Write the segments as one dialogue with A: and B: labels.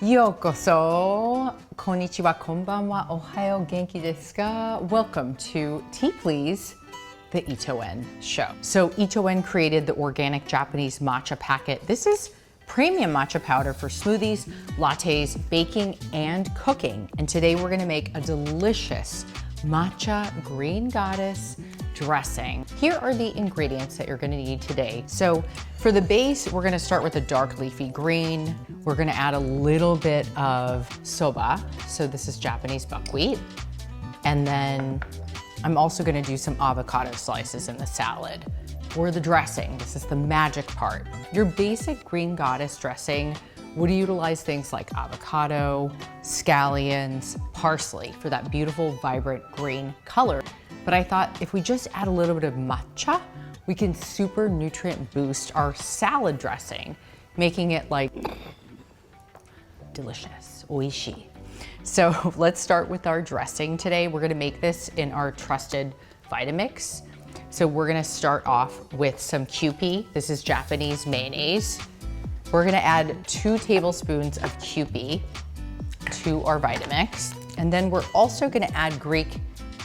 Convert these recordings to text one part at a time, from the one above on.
A: Yokoso, konnichiwa, konbanwa, ohayo, genki desu ka? Welcome to Tea Please, the Ito-en show. So Ito-en created the organic Japanese matcha packet. This is premium matcha powder for smoothies, lattes, baking, and cooking. And today we're gonna make a delicious matcha green goddess dressing. Here are the ingredients that you're gonna need today. So for the base, we're gonna start with a dark leafy green. We're gonna add a little bit of soba. So this is Japanese buckwheat. And then I'm also gonna do some avocado slices in the salad. For the dressing, this is the magic part. Your basic green goddess dressing would utilize things like avocado, scallions, parsley for that beautiful, vibrant green color. But I thought if we just add a little bit of matcha, we can super nutrient boost our salad dressing, making it like delicious, oishi. So let's start with our dressing today. We're gonna make this in our trusted Vitamix. So we're gonna start off with some Kewpie. This is Japanese mayonnaise. We're gonna add 2 tablespoons of Kewpie to our Vitamix. And then we're also gonna add Greek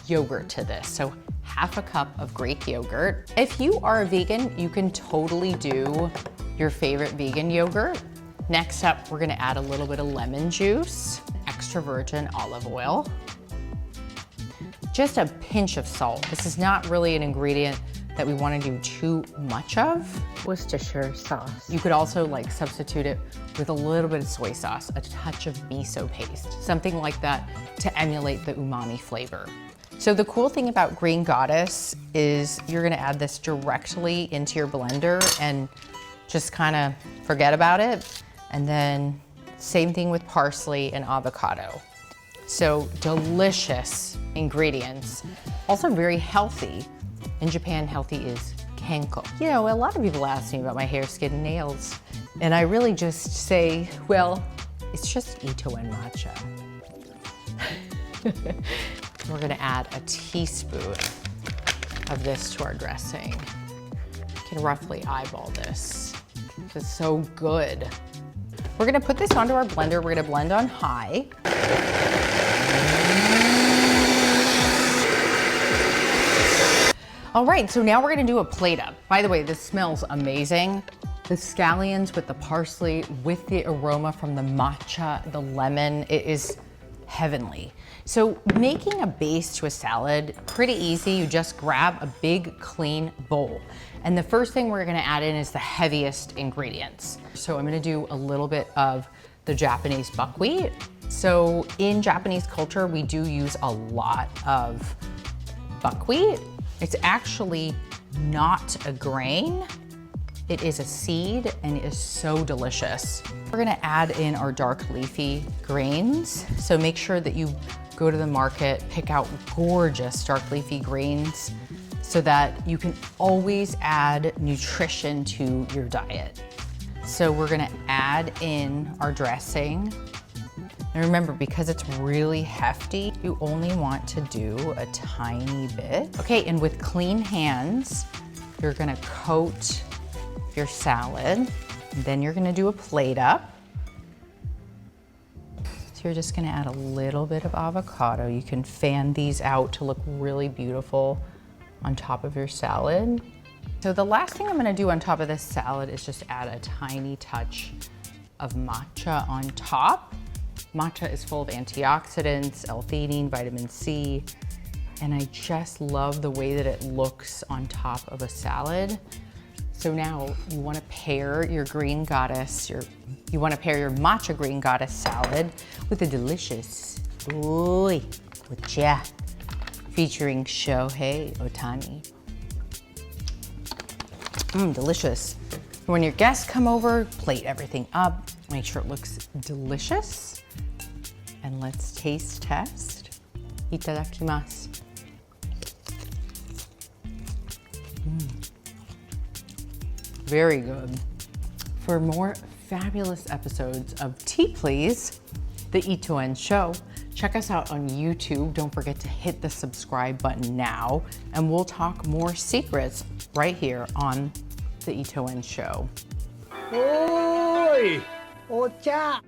A: yogurt to this. So half a cup of Greek yogurt. If you are a vegan, you can totally do your favorite vegan yogurt. Next up, we're gonna add a little bit of lemon juice, extra virgin olive oil, just a pinch of salt. This is not really an ingredient that we want to do too much of.
B: Worcestershire sauce.
A: You could also like substitute it with a little bit of soy sauce, a touch of miso paste, something like that to emulate the umami flavor. So the cool thing about Green Goddess is you're gonna add this directly into your blender and just kind of forget about it. And then same thing with parsley and avocado. So delicious ingredients, also very healthy. In Japan, healthy is kenko. You know, a lot of people ask me about my hair, skin, and nails. And I really just say, well, it's just Ito-en matcha. We're gonna add a teaspoon of this to our dressing. You can roughly eyeball this. It's so good. We're gonna put this onto our blender. We're gonna blend on high. All right, so now we're gonna do a plate up. By the way, this smells amazing. The scallions with the parsley, with the aroma from the matcha, the lemon, it is heavenly. So making a base to a salad, pretty easy. You just grab a big, clean bowl. And the first thing we're gonna add in is the heaviest ingredients. So I'm gonna do a little bit of the Japanese buckwheat. So in Japanese culture, we do use a lot of buckwheat. It's actually not a grain. It is a seed and it is so delicious. We're gonna add in our dark leafy greens. So make sure that you go to the market, pick out gorgeous dark leafy greens so that you can always add nutrition to your diet. So we're gonna add in our dressing. And remember, because it's really hefty, you only want to do a tiny bit. Okay, and with clean hands, you're gonna coat your salad. And then you're gonna do a plate up. So you're just gonna add a little bit of avocado. You can fan these out to look really beautiful on top of your salad. So the last thing I'm gonna do on top of this salad is just add a tiny touch of matcha on top. Matcha is full of antioxidants, L-theanine, vitamin C, and I just love the way that it looks on top of a salad. So now you wanna pair your green goddess, you wanna pair your matcha green goddess salad with a delicious matcha featuring Shohei Ohtani. Delicious. When your guests come over, plate everything up, make sure it looks delicious. And let's taste test. Itadakimasu. Very good. For more fabulous episodes of Tea Please, the Ito-en show, check us out on YouTube. Don't forget to hit the subscribe button now, and we'll talk more secrets right here on the Ito-en show.
B: Oi! Ocha!